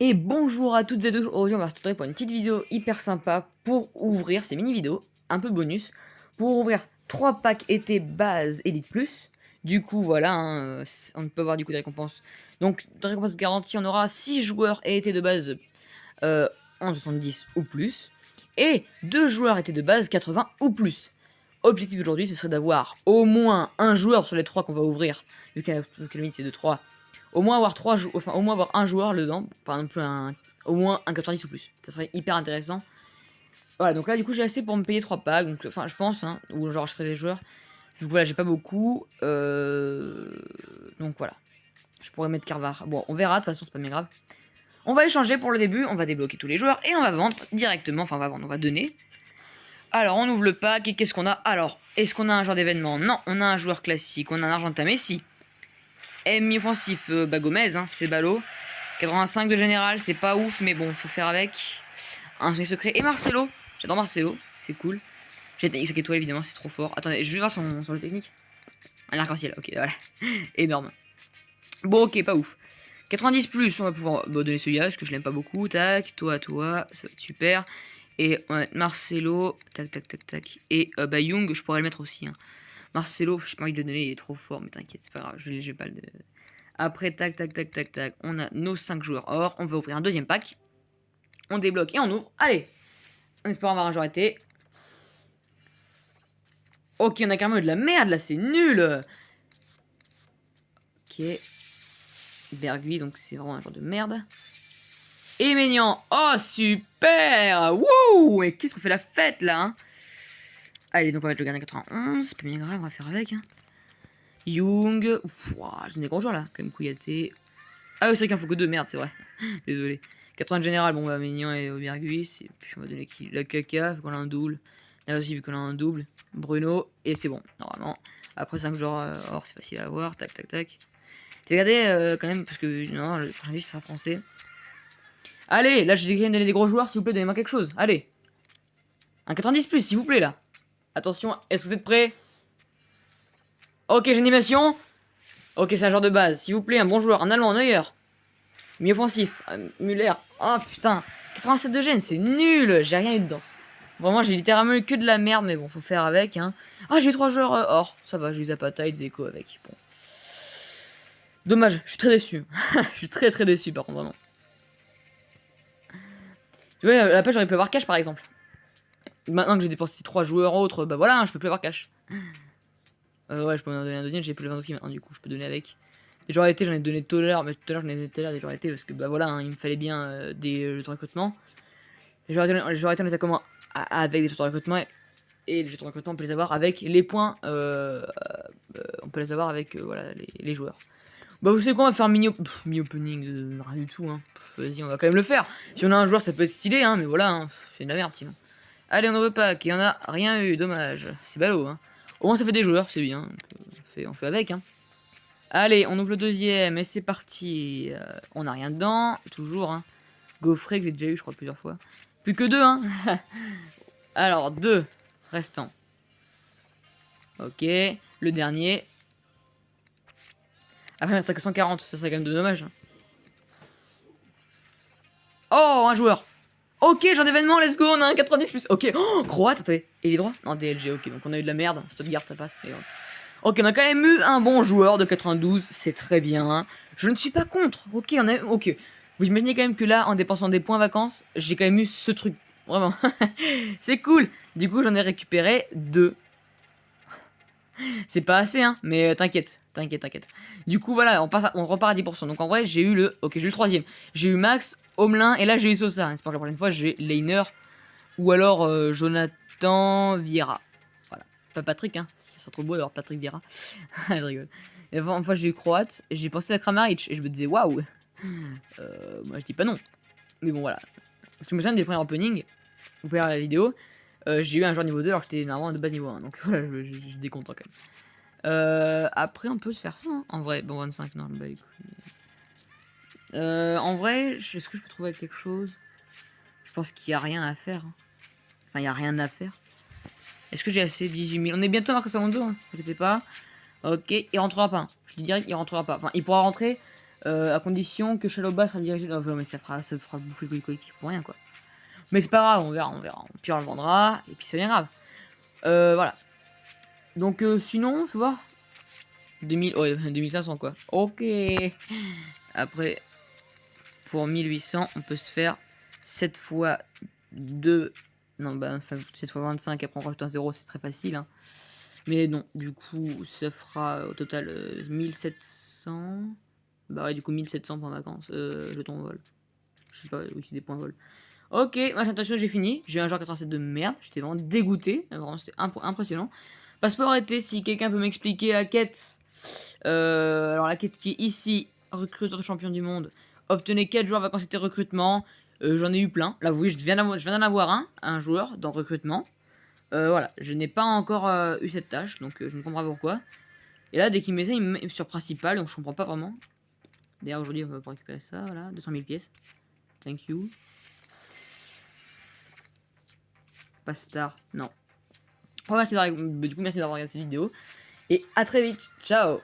Et bonjour à toutes et tous, aujourd'hui on va se retrouver pour une petite vidéo hyper sympa pour ouvrir ces mini-vidéos, un peu bonus, pour ouvrir 3 packs été base Elite Plus. Du coup voilà, hein, on peut avoir du coup des récompenses. Donc des récompenses garanties, on aura 6 joueurs et été de base 11,70 ou plus, et 2 joueurs été de base 80 ou plus. Objectif aujourd'hui ce serait d'avoir au moins un joueur sur les 3 qu'on va ouvrir, vu que la limite c'est de 3. Au moins avoir au moins avoir un joueur dedans, par exemple au moins un 90 ou plus. Ça serait hyper intéressant. Voilà, donc là du coup j'ai assez pour me payer 3 packs, donc enfin je pense, hein, ou genre je serais des joueurs. Donc voilà, j'ai pas beaucoup. Donc voilà. Je pourrais mettre Carvar. Bon, on verra, de toute façon c'est pas bien grave. On va échanger pour le début, on va débloquer tous les joueurs et on va vendre directement, enfin on va vendre, on va donner. Alors on ouvre le pack et qu'est-ce qu'on a? Alors, est-ce qu'on a un joueur d'événement? Non, on a un joueur classique, on a un Argentin Messi. Mi-offensif, Gomez, hein, c'est ballot. 85 de général, c'est pas ouf, mais bon, faut faire avec. Un soin secret. Et Marcelo, j'adore Marcelo, c'est cool. J'ai technique 5 étoiles, évidemment, c'est trop fort. Attendez, je vais voir son jeu technique. Un arc-en-ciel, ok, voilà. Énorme. Bon, ok, pas ouf. 90 plus, on va pouvoir donner celui-là, parce que je l'aime pas beaucoup. Tac, toi, ça va être super. Et on va mettre Marcelo, tac, tac, tac, tac. Et Young, je pourrais le mettre aussi. Hein. Marcelo, je pas envie de le donner, il est trop fort, mais t'inquiète, c'est pas grave, je vais pas le. Après, tac, tac, tac, tac, tac, on a nos 5 joueurs or. On va ouvrir un deuxième pack. On débloque et on ouvre. Allez, on espère avoir un joueur été. Ok, on a carrément eu de la merde là, c'est nul. Ok. Bergui, donc c'est vraiment un genre de merde. Et Maignan, oh super. Wouh. Et qu'est-ce qu'on fait la fête là, hein. Allez, donc on va mettre le gardien 91, c'est pas bien grave, on va faire avec. Hein. Young, j'ai des gros joueurs là, quand même Kouyaté. Ah oui, c'est vrai qu'il en faut que deux, merde, c'est vrai. Désolé. 80 de général, bon bah Maignan et Auberguis, et puis on va donner qui? La Kaka, vu qu'on a un double. Là aussi, vu qu'on a un double. Bruno, et c'est bon, normalement. Après 5 joueurs or, c'est facile à avoir, tac tac tac. J'ai regardé quand même, parce que non, le prochain livre sera français. Allez, là j'ai quand même donné des gros joueurs, s'il vous plaît, donnez-moi quelque chose. Allez. Un 90 plus, s'il vous plaît, là. Attention, est-ce que vous êtes prêts? Ok, j'ai une animation. Ok, c'est un joueur de base. S'il vous plaît, un bon joueur. Un Allemand, Neuer. Mi-offensif. Müller. Oh putain. 87 de gêne, c'est nul. J'ai rien eu dedans. Vraiment, j'ai littéralement eu que de la merde, mais bon, faut faire avec. Hein. Ah, j'ai eu 3 joueurs or. Ça va, j'ai eu Zapata et Zeko avec. Bon. Dommage, je suis très déçu. Je suis très très déçu, par contre, vraiment. Ouais, la page, j'aurais pu avoir cash, par exemple. Maintenant que j'ai dépensé 3 joueurs autres, bah voilà, hein, je peux plus avoir cash. Ouais, je peux en donner un deuxième, j'ai plus le Lewandowski maintenant, du coup, je peux donner avec. Des joueurs été, j'en ai donné tout à l'heure, mais tout à l'heure, j'en ai donné tout à l'heure des joueurs été, parce que bah voilà, hein, il me fallait bien des jetons de recrutement. Les joueurs été, on les a comment avec des jetons de recrutement, et les jetons de recrutement, on peut les avoir avec les points, on peut les avoir avec voilà, les joueurs. Bah, vous savez quoi, on va faire mini-opening, rien du tout, hein. Vas-y, on va quand même le faire. Si on a un joueur, ça peut être stylé, hein, mais voilà, hein, c'est de la merde sinon. Allez, on ouvre pack, et on a rien eu, dommage. C'est ballot, hein. Au moins, ça fait des joueurs, c'est bien. Donc, on fait avec, hein. Allez, on ouvre le deuxième, et c'est parti. On a rien dedans, toujours, hein. Gaufret, que j'ai déjà eu, je crois, plusieurs fois. Plus que deux, hein. Alors, deux restants. Ok, le dernier. Après, t'as que 140, ça serait quand même de dommage. Oh, un joueur. Ok, genre d'événement, let's go, on a un 90 plus. Ok, oh, croate, attendez. Et il est droit? Non, DLG, ok, donc on a eu de la merde. Stuttgart, ça passe. Ok, on a quand même eu un bon joueur de 92, c'est très bien. Je ne suis pas contre. Ok, on a. Ok. Vous imaginez quand même que là, en dépensant des points vacances, j'ai quand même eu ce truc. Vraiment. C'est cool. Du coup, j'en ai récupéré deux. C'est pas assez, hein, mais t'inquiète, t'inquiète, t'inquiète. Du coup, voilà, on repart à 10%. Donc en vrai, j'ai eu le. Ok, j'ai eu le troisième. J'ai eu Max, Homelin, et là, j'ai eu Sosa. J'espère que la prochaine fois, j'ai Leiner ou alors Jonathan Vieira. Voilà. Pas Patrick, hein. Ça serait trop beau d'avoir Patrick Vieira. Je rigole. Et une fois, j'ai eu Croate, et j'ai pensé à Kramaric, et je me disais, waouh. Moi, je dis pas non. Mais bon, voilà. Parce que je me souviens des premiers openings, vous pouvez regarder la vidéo. J'ai eu un joueur niveau 2 alors que j'étais normalement de bas niveau 1. Donc voilà, j'ai des comptes quand même. Après, on peut se faire ça, hein. En vrai, bon, 25, non, bah écoute. En vrai, est-ce que je peux trouver quelque chose? Je pense qu'il n'y a rien à faire. Hein. Enfin, il n'y a rien à faire. Est-ce que j'ai assez 18 000? On est bientôt à Marcos Alonso, hein, ne t'inquiétez pas. Ok, il rentrera pas. Hein. Je dis direct, il rentrera pas. Enfin, il pourra rentrer À condition que Shaloba sera dirigé... Non, mais ça fera bouffer le collectif pour rien, quoi. Mais c'est pas grave, on verra. Au pire, on le vendra, et puis c'est bien grave. Voilà. Donc, sinon, faut voir. 2000, ouais, 2500, quoi. Ok. Après, pour 1800, on peut se faire 7 fois 2... Non, bah, 7 fois 25, après on rajoute un 0, c'est très facile, hein. Mais non, du coup, ça fera au total 1700. Bah ouais, du coup, 1700 points vacances. Jetons vol. Je sais pas, oui, c'est des points vol. Ok, machin, attention, j'ai fini. J'ai un genre 87 de merde. J'étais vraiment dégoûté. Vraiment, c'est impressionnant. Passeport été, si quelqu'un peut m'expliquer la quête. Alors, la quête qui est ici, recruteur de champion du monde. Obtenez 4 joueurs vacances été recrutement. J'en ai eu plein. Là, oui, je viens d'en avoir un joueur dans recrutement. Voilà, je n'ai pas encore eu cette tâche, donc je ne comprends pas pourquoi. Et là, dès qu'il met ça, il me met sur principal, donc je comprends pas vraiment. D'ailleurs, aujourd'hui, on va pouvoir récupérer ça, voilà, 200 000 pièces. Thank you. Pas star, non. Bon, merci du coup, merci d'avoir regardé cette vidéo. Et à très vite, ciao!